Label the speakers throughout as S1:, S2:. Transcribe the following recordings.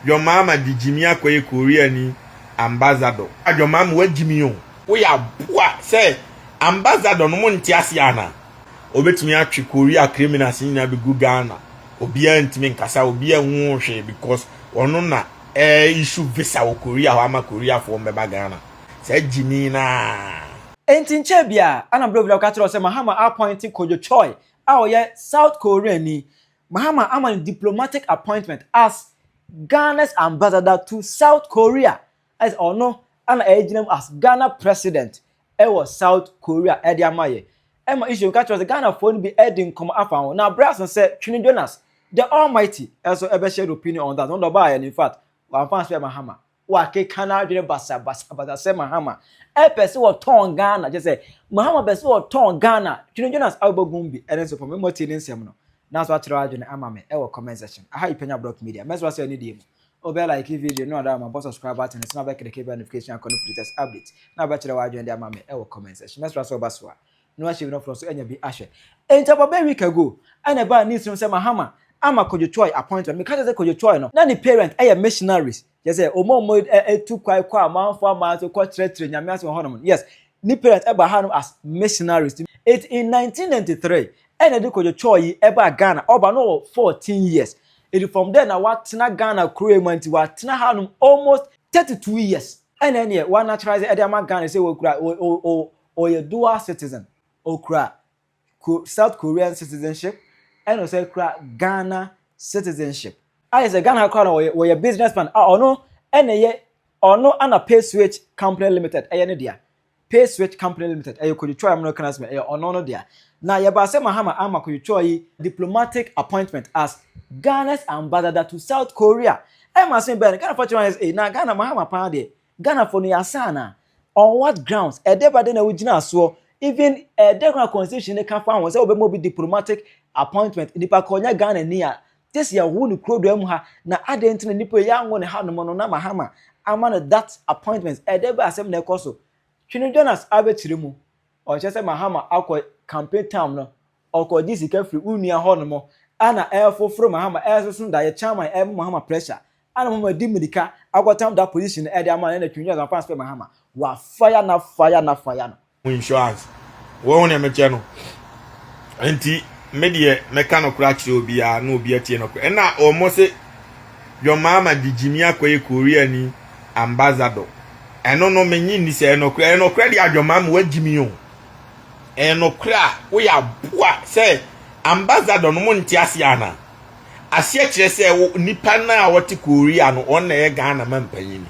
S1: John Mahama di Jimmy akwaye Korea ni ambassador. John Mahama wa Jimmy on. We ya boa say ambassador no mo ntiase ana. Obetumi atwe Korea criminals ni na be gu Ghana. Obia ntimi nkasa obia hu hwe because ono na issue visa wo Korea ho ama Korea fo mbeba Ghana. Say Jimmy na.
S2: Entinche bia ana bro ka tro say Mahama appointing Kojo Choi a South Korea ni. Mahama am diplomatic appointment as Ghana's ambassador to South Korea as or no and agent as Ghana president was South Korea ediamaye Emma issue catch was Ghana phone be heading come afan now Brass said Twene Jonas the almighty also ever shared opinion on that on the buy and in fact one fans for Mahama wa ke kana dwene basa say Mahama person was torn Ghana just say Mahama person was torn Ghana Twene Jonas albogumbi and so for me motivating sem no. That's what I do. I'm a comment section. I have Penyah block media. Mess was any DM. Obey like video. No other my subscribe button. It's not back the cable notification and latest updates. Now back to the wide and I'm a comment section. Mess was so baswa. No achieve no from so any be ashe. And about a week ago, and about needs to say Mahama. I'm a Kojo Choi appointment. Because the Kojo Choi no. Now the parent are missionaries. Just say Omo mode too quite man for man to quite treachery. Yes, the parents ever had as missionaries. It in 1993. And the Kojo Choi ever Ghana over no 14 years. It from then I what na Ghana crew month what na hanum almost 32 years. And then yeah, one naturalize Edema Ghana say we cry or a dual citizen or cry South Korean citizenship and also cry Ghana citizenship. I say Ghana cry or a businessman or no and ye or no and a pay switch company limited dia. Pay switch company limited Kojo Choi am no canasme or no there. Now, Yabase Mahama ama Kojo Choi diplomatic appointment as Ghana's ambassador to South Korea. I'm saying, Ben, Ghana for is now Ghana Mahama Pande, Ghana for Niasana. On what grounds? A debate in original so even a Ghana constitution they can find was a diplomatic appointment in the Pakonya Ghana near. This year, who crow them ha na adding to the Nipo young one had no monona Mahama. I'm that appointment. A debate assembly also. Twene Jonas Abetirimu. Or just say Mahama akwa campaign time no or ko this free unia ho no ana airfo from Mahama airso da ye chairman Mahama pressure ana Mahama di medika akwa time that position e dey man na Twene Jonas fans for Mahama wa fire na no
S1: insurance wo ho ne meche no enti medie meka no kra kire obi a na obi atie no e na omo se John Mahama di Jimmy akwaye Korea ni ambassador eno no menyi ni se no kra di John Mahama wa Jimmy on eno kra we ya boa say ambassador no mo ntiase ana ase kire say nipa na wote Korea no on na ye Ghana mampanyini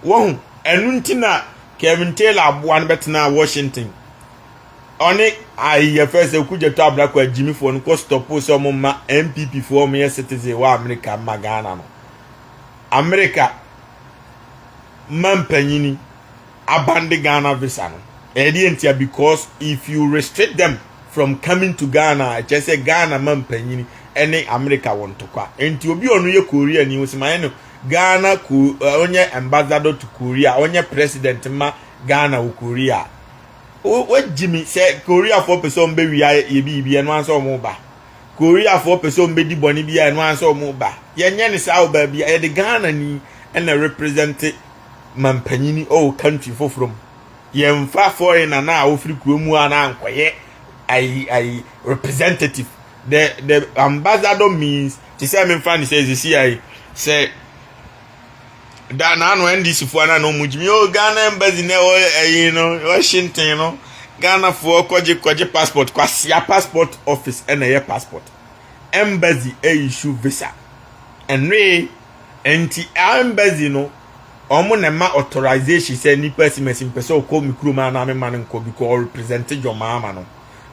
S1: wo hu enu ntina Kevin Taylor aboa no betena Washington oni aye first ekuje to abla kwa Jimmy for no stop so mo ma MPP for mo ye citizen wa America ma Ghana no America mampanyini abande Ghana visa no because if you restrict them from coming to Ghana, just say Ghana mampanyini any America want to kwa. Enti obi onu ye Korea ni usimayeno Ghana ku onye ambassador to Korea, onye president ma Ghana u Korea. O Jimmy say Korea for person be wi ye bi eno anso omo ba. Korea for person be di boni bi eno anso omo ba. Yenye ni sa ba bi e de Ghana ni na represent mampanyini o country for from yemfa foreigner na ofri kuomu ana ankoye I representative the ambassador means to say me fan says say that na no NDC for na no mujimi o Ghana embassy na Washington no Ghana for kwaje passport kwasia passport office na ye passport embassy issue visa enwe enti embassy no omo na ma authorization say ni person person ko mikro ma na me man nko because represent John Mahama no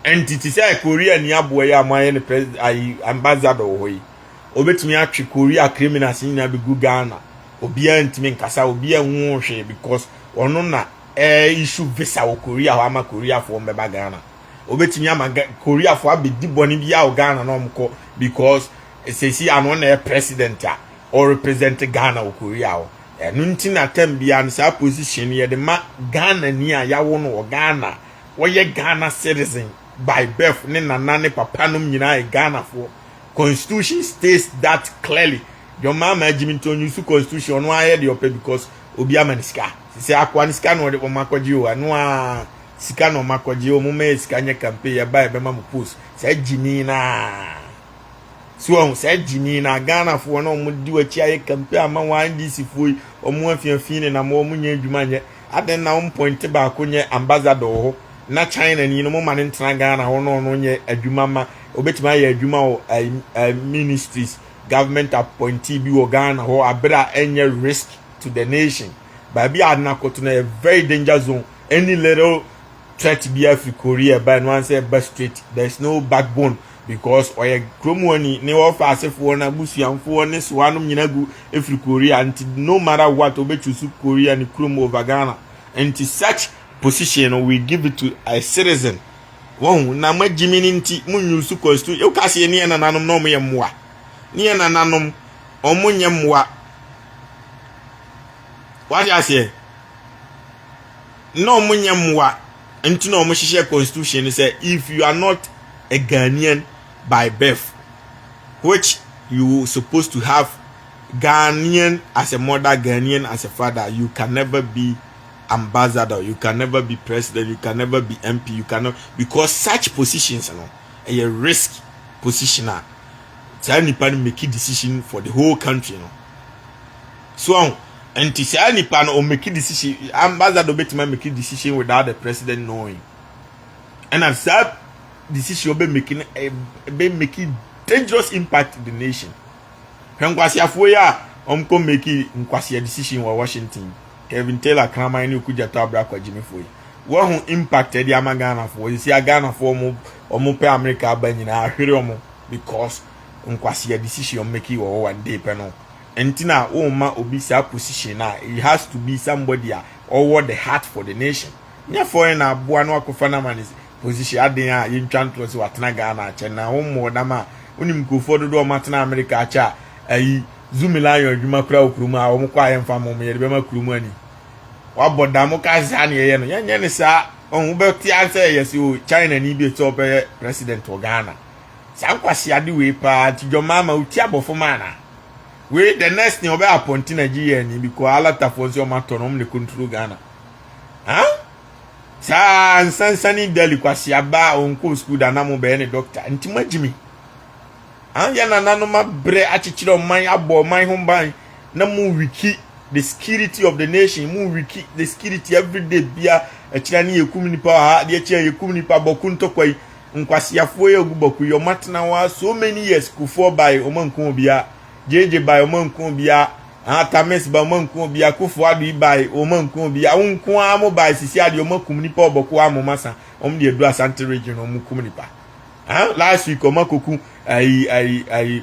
S1: entity say Korea ni aboye amaye ne president ambassador hoyi obetumi atwe Korea criminals ni na be gu Ghana obia ntimi nkasa obia hu hwe because ono na issue visa wo Korea ho ama Korea for mbeba Ghana obetumi ama Korea for abedi boni bia o Ghana no mko because say ano na president or represent Ghana wo Korea ho nunti na tambia no sa position ye de ma Ghana ni a yawo no Ghana wo ye Ghana citizen by birth ne nana ne papa no nyina e Ghana for constitution states that clearly John Mahama Jimmy to use constitution no aye de ope because obi amaniska se akwa niska no de omakwaji o anu sika no makwaji o mume sika nye campaign ya ba be ma post se Jimmy na so se Jimmy na Ghana fo no mu di wachi aye campaign ama wan DC fo omu afiafin na mo mu nya adwuma nye aden na point ba ko nye ambassador ho na China ni no mo man ntena Ghana ho no nye adwuma ma obetima ye adwuma o ministries government appointee bi o Ghana ho abra enye risk to the nation baby adnakoto na a very danger zone any little threat be Africa Korea by one say best straight there's no backbone because oye kromoni ne wo fa asefo na busuamfo ne so anum nyina gu Africa Korea and no matter what obechusu Korea ni krom over Ghana and such position we give it to a citizen won na magimini nti munyusu constitution you ka se ne na nanom no mo yemmoa ne na nanom omunye mmoa what you say no munye mmoa nti no mo hihye constitution say if you are not a Ghanaian by birth which you supposed to have Ghanaian as a mother, Ghanaian as a father, you can never be ambassador, you can never be president, you can never be MP, you cannot, because such positions a risk position say nipa make a decision for the whole country so and say nipa no make a decision ambassador betima make a decision without the president knowing and as that decision be making dangerous impact in the nation hwenkwasi afo ya omko make nkwasi decision wa Washington Kevin Taylor krama ni okuja to abra kwa Jimmy Foyi wo hu impact e di amagana fo isi agana fo omo pe America abanyina ahwere omo because nkwasi decision make wo one day pe no entina o ma obi sa position na it has to be somebody or the heart for the nation nya for na aboa no akofa na man position aden a yintwanto se watena Ghana ache na wo mo dama onim kofo do matena America acha ayi Zumilayo adwuma kura okuruma a wo kwa yemfa mo ye be ma kurumu ani wa boda mo ka za ne ye no yenye ne sa on be ti answer yes o China ni bi to be president of Ghana sa kwasi ade we pa ti John Mahama uti abofo mana we the next thing obe appointing Nigeria ni because ala tafo nso ma to no mo ne control Ghana sa sansani deli kwasi aba onko school da na mo be ne doctor nti magimi ya na nanoma bre achichiro man abo man humban na mu wiki the security of the nation mu wiki the security every day bia achira ni yekum nipa ha de achira yekum nipa boku ntokwa nkwasiafo ye oguboku yo matna wa so many years kufo by omanku bia jeje by omanku bia atames ba omanku bia kufo adu by omanku bia unku amo by sisi ade omankum nipa oboku amo masa omde edu Asante region omukum nipa last week omakoku I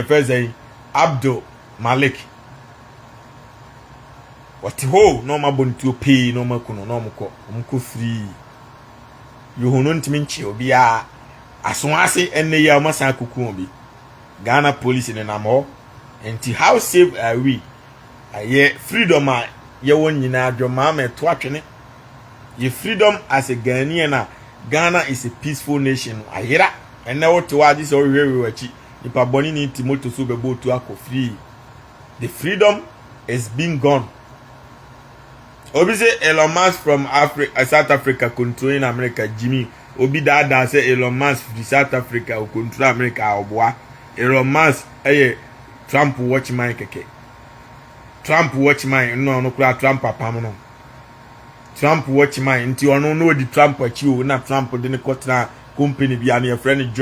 S1: first Abdul Malik what ho no ma bontu pay no ma kuno no mko free you hono ntimi nchi obi a aso ase enne ya masa kuku obi Ghana police ne namo enti how safe are we aye freedom a ye won nyina adwoma ma to atwene ye freedom as a Ghanaian Ghana is a peaceful nation ahira enne wote wa this or we wachi nipa boni ni Timothy so be botu akọ free the freedom is being gone obi say Elon Musk from Africa South Africa controlling America Jimmy obi da say Elon Musk from South Africa o control America oboa Elon Musk Trump watch my keke Trump watch my no kura Trump papam no Trump watch my nti ono no di Trump achi o na Trump de ne kotna company bia na friend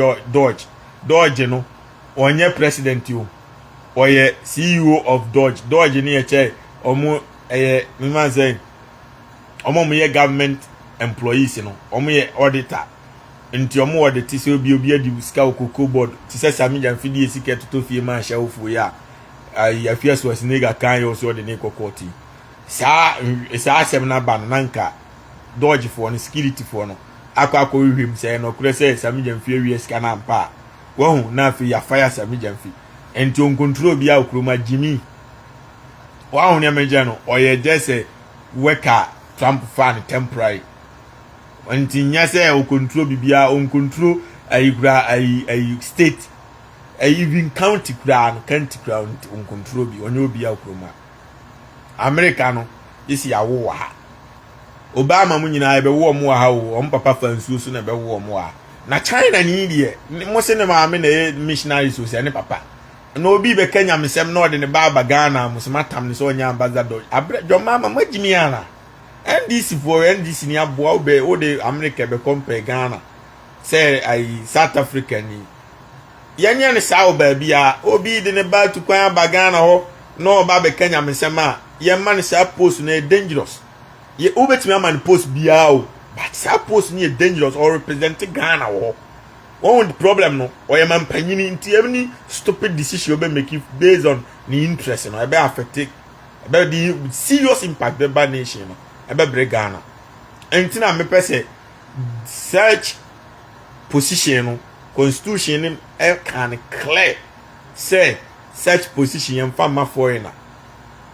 S1: Dodge no onye president o oye CEO of Dodge ni eche omo me man say omo mo ye government employees no omo ye auditor nti omo audit se obi adi sika okoko board ti se sami jan fidi sika toto fie ma sha Ofui ya afia so sinega kan yo so de ne kokoti sa asem na ban nanka Dodge for no security for no akwa hwim say no kure say sami jan fie wi sika na mpa wo hu na fi ya fire sami jan fi enti on control bia okroma Jimmy wa hu ne meje no oye jese worker Trump fan temporary enti nya say o control bibia on control ayigura ay state even county crown control bi onye obi akroma America no this ya wo ha Obama mu nyina ebe wo mo ha wo papa fansuo so na be wo mo ha na China ni die mo se ne maame na missionary so se ne papa na obi be Kenya mesem na ode ne baba Ghana mo se matam ne so onya ambassador John Mahama magimi ana NDC for NDC ni aboa obe ode America be compare Ghana say I South Africa ni yenye ne sawo ba bia obi de ne ba tu kwan abagana ho no ba be Kenya mesema ye man say post na dangerous ye obetimi man post bia o but say post ni dangerous or represent Ghana ho one the problem no or ye man panyini nti any stupid decision be make it based on the interest no e be affect e be the serious impact the ba nation no e be bre Ghana entina me pese search position no constitution can clear say such position yam fama foreigner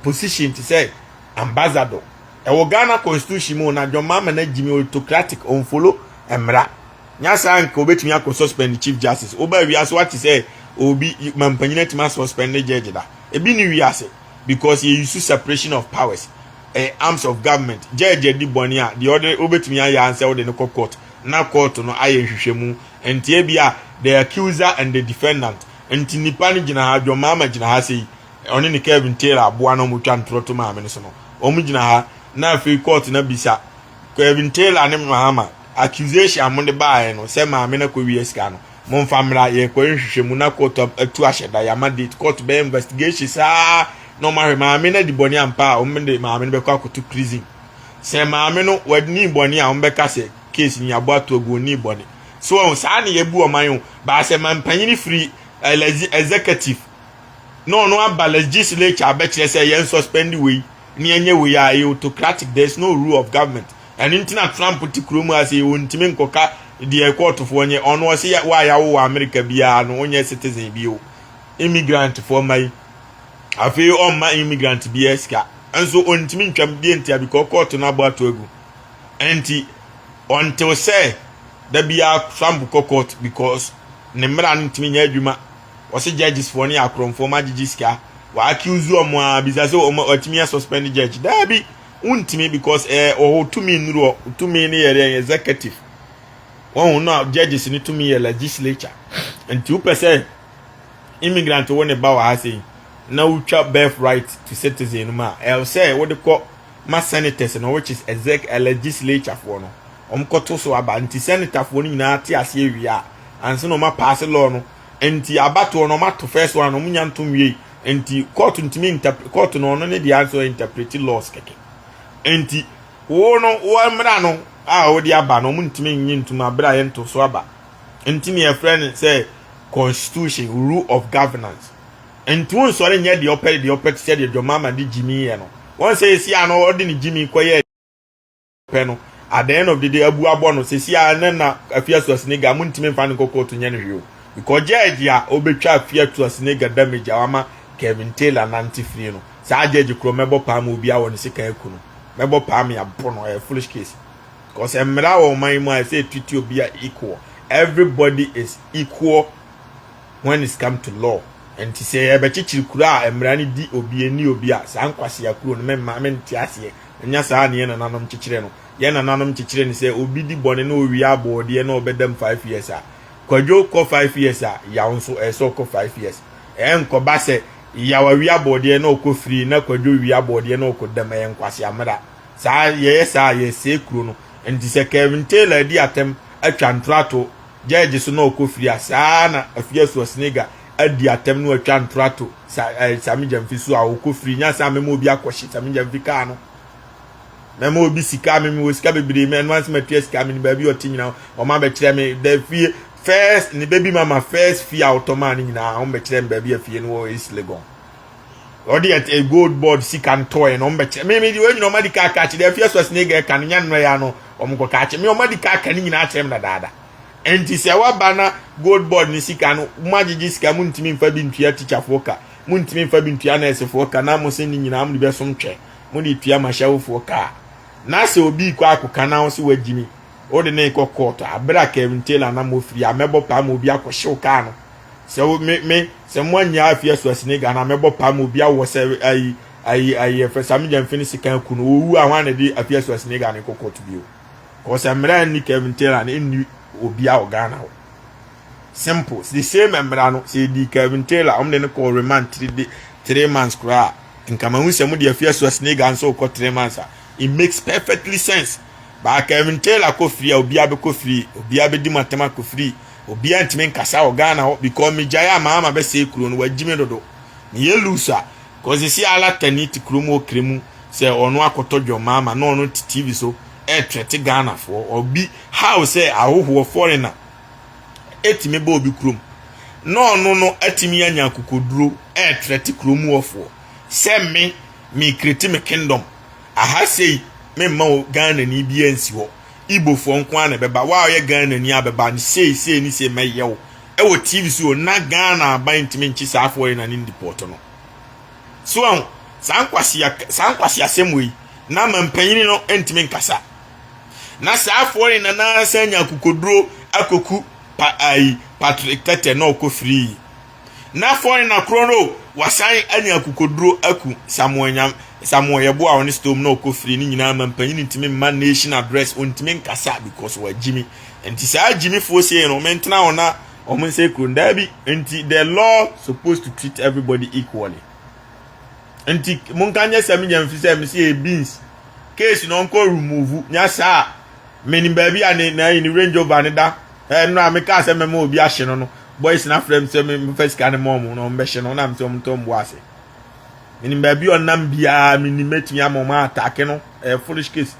S1: position to say ambassador e wo Ghana constitution mo na John Mahama na jimi autocratic on follow emra nya sank obetumi akọ suspend the chief justice oba wiase what say obi mampanyina tima suspend the judge da e bi ni wiase because he use separation of powers arms of government judge di boni a the other obetumi aya answer wo de no court na court no aye hwehwemu entie bia the accuser and the defendant enti nipa ni gina ha John Mahama gina ha sei oni ni Kevin Taylor aboa no mutwa ntroto maame no so no omu gina ha na afi court na bisa Kevin Taylor ne Mahama accusation amonde baaye no se maame na ko wieska no momfa mra ye ko hwehwemu na court atu ahyeda ya ma date court be investigation sa no maame na di boni ampa omde maame no be kwa kotu prison se maame no wadni boni a ombeka se case ni abo atogo ni boni so saa na yebu oman ba se mampanyini free executive no aba legislature abekire say yen suspend we ni enye we ya autocratic there's no rule of government and intina Trump ti kromu ase wontime nkoka the court for onye ono se wa ya wo America bia no onye citizen bio immigrant for my afi on my immigrant bia ska enso ontime ntwam die ntia because court na abo atogu enti until say there be a Trump court because nemra ntimi nya adwuma wose judges for ni akromfo ma jijiska wa accuse omo a bisa so omo otimi suspend judge da bi untimi because to me nuro to me ni yere executive won no judges ni to me legislature and you person immigrant won ba wa say na utwa birthright to citizen ma say what they call ma senators no which is legislature for no omkoto so aba nti senator fo ni nyina ate ase awia anse no ma pass law no enti abato no ma to first one no munya ntom wie enti court ntimi interpret court no ne the answer interpret laws keke enti wo no wo mra no a wo di aba no ntimi nyi ntom abra ye nto so aba enti ne friend say constitution rule of governance enti won so re nya the opposite say the John Mahama di Jimmy ye no won say si ano odi ni Jimmy koye pe no at the end of the day abu abono sesi na afia so snega muntime fa nko court nya no hweo because judge a obetwa afia to snega damage awama Kevin Taylor nanti free no sa judge kro mebo pam obi a won sika eku no mebo pam ya bono a foolish case because emra wo man mu I say twiti obi a equal everybody is equal when it come to law and to say ebe chichiri kura emra ni di obi eni obi a sa nkwase ya kuro no memma menti ase nya sa ne na nanom chichire no ye na nanom chichire ni say obi di bone na owi abode na obedam 5 years a kwadwo ko 5 years a ya nso eso ko 5 years enko ba se ya wa wi abode na okọ free na kwadwo wi abode na okọ dam ye nkwase amada sa ye se kuro no enti se Kevin Taylor di atem atwa ntrato judge so na okọ free asa na afia so snega adi atem no atwa ntrato sami jamfi so a okọ free nya sa memo obi akọhye sami jamfi ka no memo obi sika me wo sika bebre me advance material sika me baby otinyina o ma be kire me the fee first ni baby mama first fee automatic nyina o be kire me baby afie no is legon odi at a gold board sika toy no be kire me di we nyina o ma di ka ka kire afie so snega ka nya no ya no o mko ka kire me o ma di ka ni nyina kire me na dada enti se wa bana gold board ni sika no magigi sika muntimi mfa bi ntua teacher foka muntimi mfa bi ntua na ese foka na mo se ni nyina am di be som twe mo di tua ma shawo foka na se obi kwa akuka na wo se wagimi o de ne ko court abra Kevin Taylor na mo free amebo pa mo obi akohye ka no So me someone ya afia so asine Ghana mebo pam obi a wo se ayi first am jam finish kan kunu owu a wan de afia so asine Ghana kokot bio. Cause amra ni Kevin Taylor na ni obi a Ghana. Simple. It's the same member no say di Kevin Taylor de no call remand 3 months kra. Nkama hu se mu de afia so asine Ghana so ko 3 months. It makes perfectly sense. But Kevin Taylor ko free obi a be ko free, obi a be di matema ko free. Obi antime nkasa o Ghana because me jaya Mahama be say kuro no wagime dodo. Me ye loser cause you see ala taniti kuro mo kremu say ono akoto John Mahama no ono TV so threat Ghana for obi how say ahoho foreigner etime be obi kuro no etime anya kokoduro threat kuro mu ofo say me create me kingdom aha say me ma Ghana ni bi ansi ho Igbo fo nko na beba wa ye Ghana ni abeba ni sei ni sei meye wo e wo TV so na Ghana aba ntimi nchi sa afọ na ni deport no so an sankwasi asemwe na mampanyini no ntimi nkasa na sa afọ na sanya kukoduro akoku Patrick Tete no ko free na afọ na krono wasan anya kukoduro aku Samuel Yabo on storm no ko free ni nyina mampanyini ntimi man nation address on ntimi nkasa because wa Jimmy enti sa Jimmy fo say no mentna ona omun say krunda bi enti the law supposed to treat everybody equally enti mun kanya sami nyamfi say me say beans case no nko remove nya sa meni baby na in range over ne da no ameka say me ma obi ahye no boys na frame say me first kan mom no mbe hye no na mte omto mbo ase meni baby onam bia meni metumi amoma attack no foolish case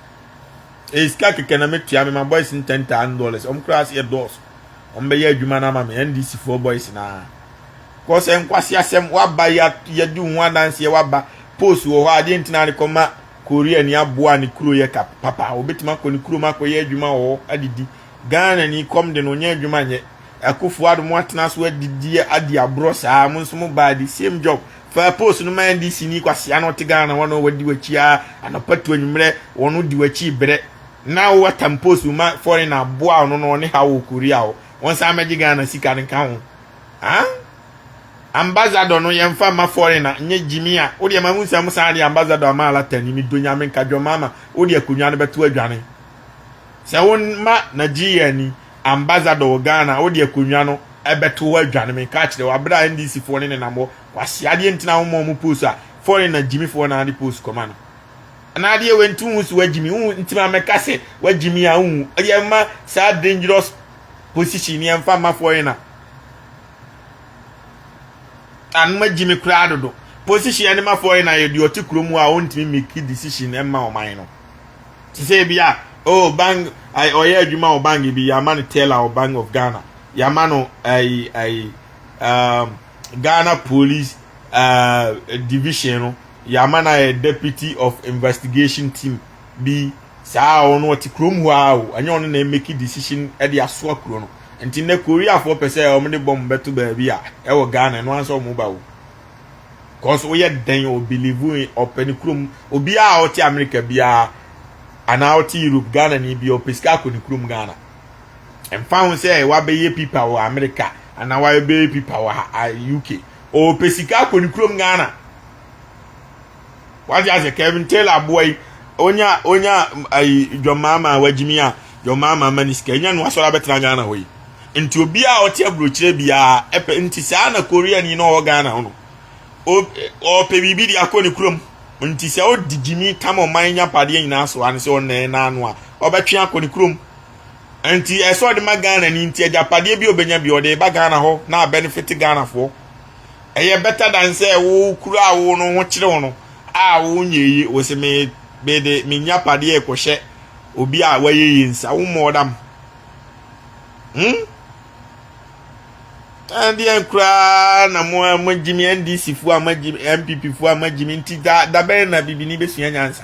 S1: ska keke na metua me my boys in $10,000 omkras ye dos ombe ye adwuma na ma me NDC for boys na cause enkwasi asem waba ya du nwa dance ye waba post wo ho ade ntina ne koma Korea ni aboa ni kuro ye ka papa obetima ko ni kuro mako ye adwuma wo adidi Ghana ni kom de no nya adwuma nye Akufo ado mo atena so adidi adi abro saa mo nso mo ba the same job fa post no man NDC ni kwasi ana ote Ghana wono wadi wachi a anapatu anwumre wono di wachi bre na wo tam post ma foreigner aboa no ne ha wo Korea wo won sa meji Ghana sika ne ka ho ambassador no yemfa ma foreigner nye Jimmy a wo de ma hunsa mo sa de ambassador ma ala tani mi donya me nka John Mahama wo de akunwa no beto adwane se won ma Nigeria ni ambassador Ghana wo de akunwa no ebeto adwane me ka kire wa bra NDC fo ne na mo kwasi ade ntina wo mo post a foreigner Jimmy fo na ade post command na ade wentu hunsu wa Jimmy ntima me ka se wa Jimmy a hu ade ma sa dangerous position ni emfa ma foreigner anma Jimmy crowd do position ani ma foreigner ye di oti kromu a ontimi make decision emma o man no ti say bia oh bang I oye adwuma o bang bi ya man teller o bang of Ghana ya man Ghana police division no ya man a deputy of investigation team bi sa ono oti kromu a o anya ono na make decision e de aso akro no enti na Korea for pese o me de bomb beto ba bia e wo Ghana no anso mo ba wo cause we den o believe in open krum obi a oti America bia ana oti Europe Ghana ni bi o peska ko ni krum Ghana en found say wa be ye people wa America ana wa be people wa UK o pesika ko ni krum Ghana what just Kevin Taylor boy onya John Mahama wajimi a John Mahama maniska nya no asora betra Ghana hoyi nti obi a oti abrochire bia epe nti sa na Korea ni no Ghana hono o pe bibi di akoni krom nti se o digimi kama manya pade nyina so ane se o na anu a obetwe akoni krom nti eso de Ghana ni nti ajapade bi obenya bi o de ba Ghana ho na benefit Ghana fo eye better than say wo kura wo no ho kire wo no a wo nyeyi wo se me de minya pade e ko hye obi a waye yinsa wo modam and the enkra na mo Jimmy NDC fu ama Jimmy MPP fu ama Jimmy nti da be na bibi ni besua nyansa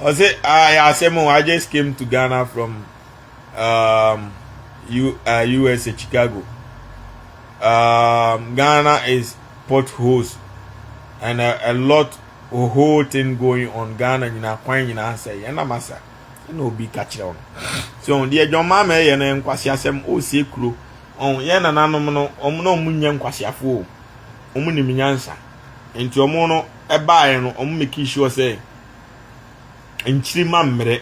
S1: I just came to Ghana from USA Chicago. Ghana is port host and a lot a whole thing going on Ghana nyina kwan nyina say na masa na obi ka kire on so the John Mahama ye na nkwasi asem o sie kuro on ye na nanom no omno omunya nkwasiafo omunim nyansa enti omo no ebaaye no omo make sure say enchiri mamre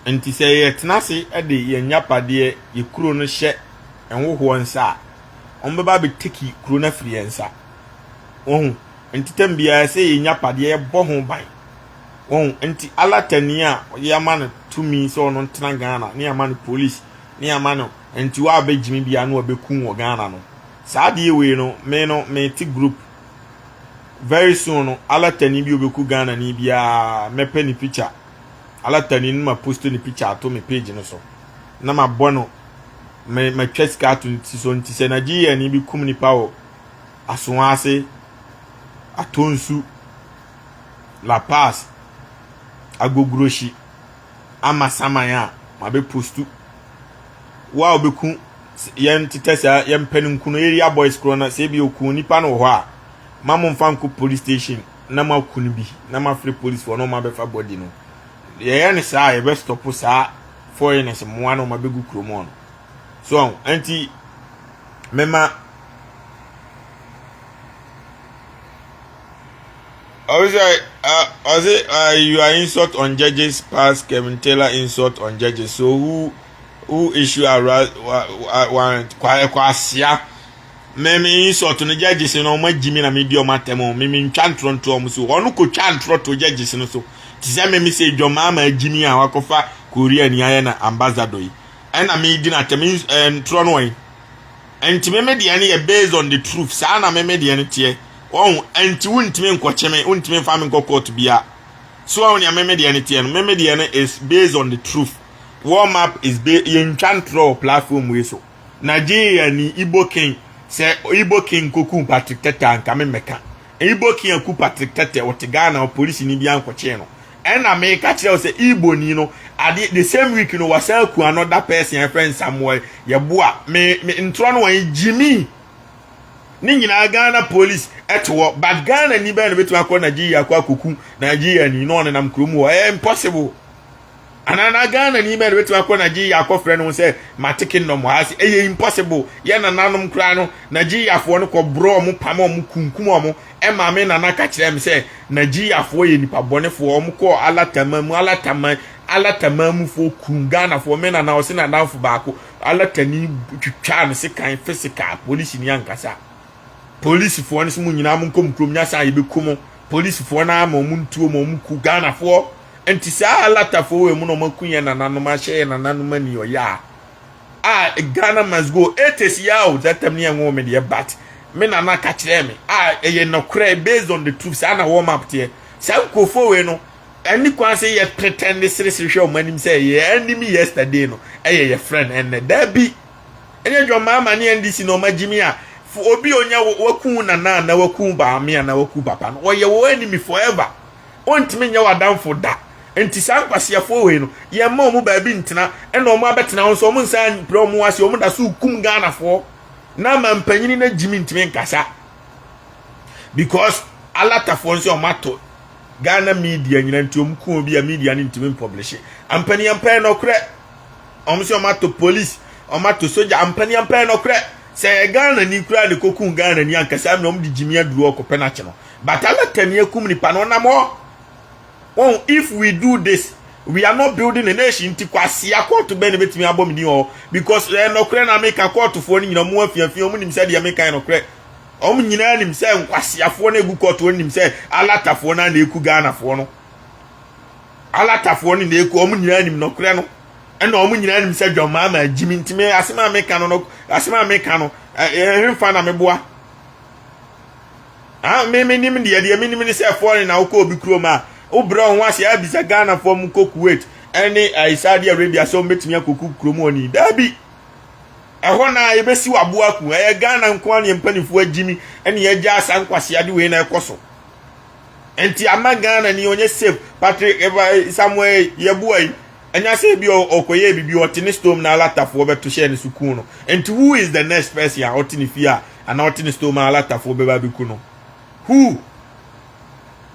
S1: enti say ye tenase e de ye nyapade ye kuro no hye enwoho nsa omo ba be teki kuro na firi nsa ohun enti tambia say ye nyapade ye bo ho ban ohun enti alatani a ye amana tumi so no ntena Ghana ne amana police ne amana enti wa be jimi bia no obekun wo Ghana no saa de we no me ti group very soon no alatani bi obeku Ghana ni bia mepe ni picture alatani no ma post ni picture to me page no so na ma bono me chest cartoon ti so nti se Nigeria ni bi kum ni pawo asonase atonsu La Paz agogroshi amasamaya ma be postu wa obeku yen titesa yen penunkunu area boys krona se bi okun nipa no ho a mamon fanko police station na makunu bi na ma free police for no ma be fa body no ye ne sa ye be stop sa foreigners mo ano ma be gu kromo no so anti mema you are insult on judges past Kevin Taylor insult on judges so who issue a warrant kwasia me insult no judges no ma jimi na media matemo me ntwantro to om so onu ko twantro to judges no so ti se me say John Mahama jimi a wakofa Korea ni aye na ambassador yi na me di na tem ntro no wen enti me de ne based on the truth sa na me de ne tie oh enti wuntime nkocheme wuntime fa me nkokot bia so on ya me de ne tie no me de ne is based on the truth warm up is in chantro platform we so Nigeria ni Igbo king say Igbo king koku Patrick Tete anka me meka Igbo king aku Patrick Tete Ghana o police ni bia nkoche no na me ka kire say Igbo ni no ade the same week no wasa ku another person friend Samuel ye boa me ntro no wan Jimmy ni nyina Ghana police etwo but Ghana ni be no betu akọ Nigeria akọ akoku Nigeria ni no nam kromu impossible anana Ghana ni me betu akọ Nigeria akọ frɛ no say matikin no mo has impossible ye na nanom kra no Nigeria fo no kɔ bro mo pam mo kunkum mo ma me na ka kyerɛ me say Nigeria fo ye nipa bone fo mo kɔ alatamamu fo kun Ghana fo me na o se na danfo baako alatani twitwa no se kan physical police ni ankasa police fo no se mu nyina mo nkom krom nya sa ye be kumo police fo na ma mo ntuo mo ku Ghana fo enti sa alata fo we mu no makunye na nanom ahye na nanom ani oya Ghana must go 80 years that time near me the bat me na ka kire me ye no cry based on the truth sa na warm up tie sa ko fo we no any kwan say ye pretend this hwe o manim say ye enemy yesterday no ye friend and that be any John Mahama ni ndisi no magimi a obi onya wakun na wakun ba me na wakun papa no ye wo enemy forever ontime nya wadam for da enti san kwasiafo we no ye ma omu ba bi ntena ena omu abetena ho so omu nsan pro omu ase omu da so kum Ghana fo na ma mpanyini na jimi ntime nkasa because alata fo nso omato Ghana media nyina nti omu ku obi a media ni ntime publish ampani ampa no kre omu so omato police omato soldier ampani ampa no kre se Ghana ni kura de kokun Ghana ni ankasa me omu di jimi aduru okope na che no but alata ni akum ni pa no na mo. Oh, if we do this, we are not building a nation to kwasi akọ to benefit me abomini o because no kre na make akọ fo ni nyina mo afiafia omu nim say de make no kre omu nyina nim say kwasi afo na egu court nim say alatafo na eku Ghana fo no alatafo ni na eku omu nyina nim no kre no ena omu nyina nim say John Mahama jimi ntime asema make no asema make no hemfa na meboa me nim de me nim ni say fo na uko obi kuro ma obro nwa se abisa Ghana for mu Kuwait ene Saudi Arabia so metimi akoku kromo ni dabi eho na yebesi wabo aku Ghana nko an yempanifo agimi ene ye gya asankwase ade we na ekoso enti ama Ghana ni onye safe Patrick Samuel yebuai enya se bi okoye bibi otini storm na alatafo beto share ni sukun no enti who is the next person ya otini fia and otini storm na alatafo beba biku no who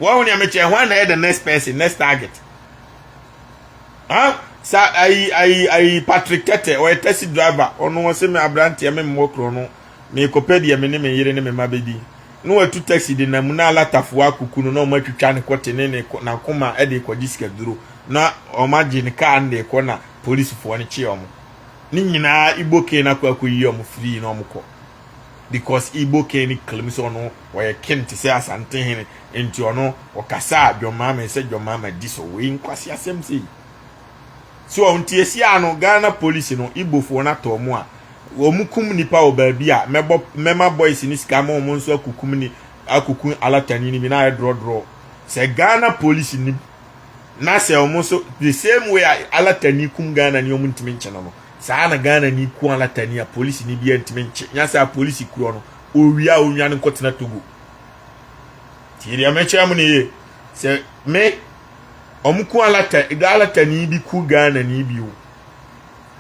S1: Why when you meet you one the next person, next target? Huh? So I Patrick Tete or a taxi driver or no say me abranti me mo krono me kopedia me ne me yire ne me mabedi. No to taxi de na muna latafo akuku no ma twitwa ne kote ne na koma e de kwaji sika duro na o ma gi ne car ne ko na police fo ne chi omo. Ni nyina iboke na kwa yi omo free na omo ko. Because iboke ni claim so no we kin te say asante hen enti ono o kasa John Mahama say John Mahama diso we nkwasi asem sei. So untie si ano Ghana police no ibofo na to mo a omukum nipa oba bi a mema boys ni sika ma omo nso akukum ni akukun alatani ni bi na draw se Ghana police ni na se omo so the same way alatani kum Ghana ni omo ntimi nche no sa na Ghana ni ku alatani a police ni bi ntimi nche nya sa police kuro no owia onwa ne kotena Togo tiri ameche am ni se me omuku alata ni bi ku Ghana ni bi o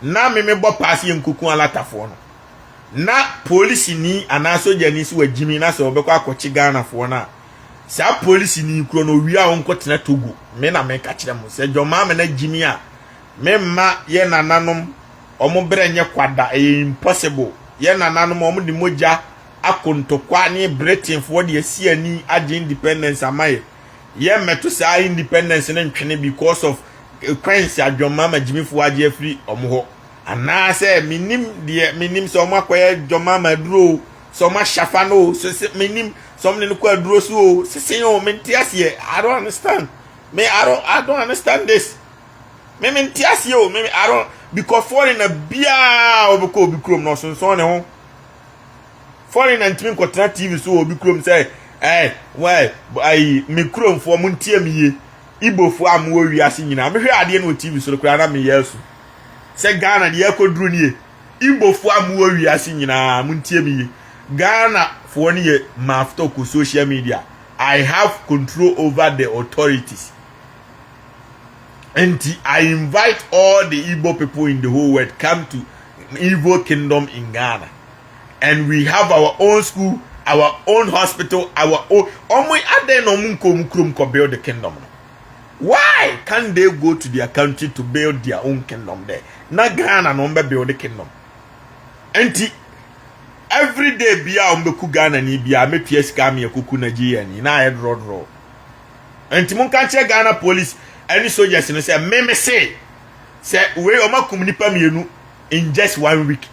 S1: na me bo pass ye nkuku alata fo no na police ni ana soja ni so wagimi na se obekọ akochi Ghana fo na sa police ni kuro no wi a wonko tena Togo me na me ka kire mo se John Mahama na gimi a me ma ye nananom omo bere nye kwada impossible ye nananom omo di moja akontokwa ni Britain fo de asi ani age independence amaye ye meto sa independence na ntwene because of crimes a John Mahama gimi fo age free omo ho ana say minim so omo akoye John Mahama duro so ma shafa no so minim so mne ko duro so se yo mentiasie I don't understand me I don't understand this me mentiasie o me I don't because foreigner bia obeko obi krom no so ne ho foreigner ntimi kotra TV so obi krom say why I me krom for muntie miye ibofo am wo wiase nyina me hwe ade no TV so kura na me yesu se Ghana de yakoduru nie ibofo am wo wiase nyina muntie miye Ghana for ne mafto ko social media I have control over the authorities and I invite all the Igbo people in the whole world come to Igbo Kingdom in Ghana and we have our own school, our own hospital, our own build the kingdom. Why can't they go to their country to build their own kingdom there? Na Ghana no build the kingdom. And every day bia ombeku Ghana ni bia metua sika me akuku Nigeria ni na draw. And mon kan che Ghana police any soldiers no say me say we omakum nipa mienu in just 1 week.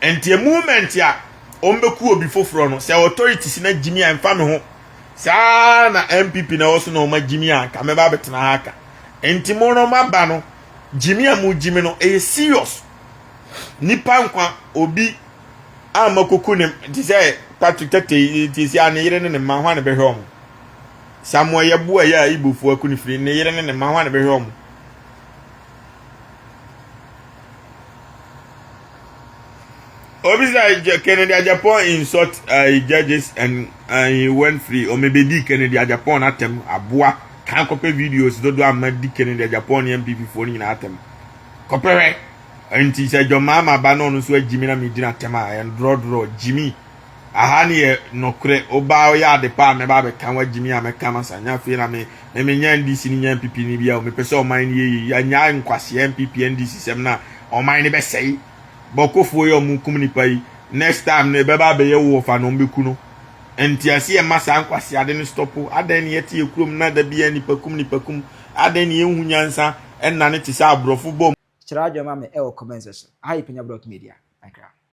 S1: And the moment ya ombeku obi foforo no say authorities na gimi amfa me ho sa na MPP na also no ma gimi aka me ba betena haka enti mo no maba no gimi amu gimi no e serious nipa nkwa obi amakoku ne ti say Patrick Tete ti si an yire ne ma hwa ne behwe omo Samuel yabu ya ibofu akuni firi ne yire ne ma hwa ne behwe omo Obviously, Kennedy Japan insult judges and he went free. Or maybe di Kennedy Japan atem abua can't copy videos. Don't do a di Kennedy Japan MPP phone in atem. Copy and he said, Your mama banon so Jimmy na midina tema and draw Jimmy. Ahani no cre oba ya de pa me ba be kan wa Jimmy ameka masa nya fe na me nya ndc ni nya MPP ni bia o me pese o man ye ya nya nkwase MPP ndc sem na o man ni be sei. Bokofo yo munkum nipa yi next time ne beba be ye wo fa no mbeku no entiase e masa ankwase ade ne stopo ade ne yeti ekrum na da bia nipa kum ade ne yehu nyansa enna ne tisa abrofo bom
S2: Chirajo mama e o comment section. Hi Penyah Media.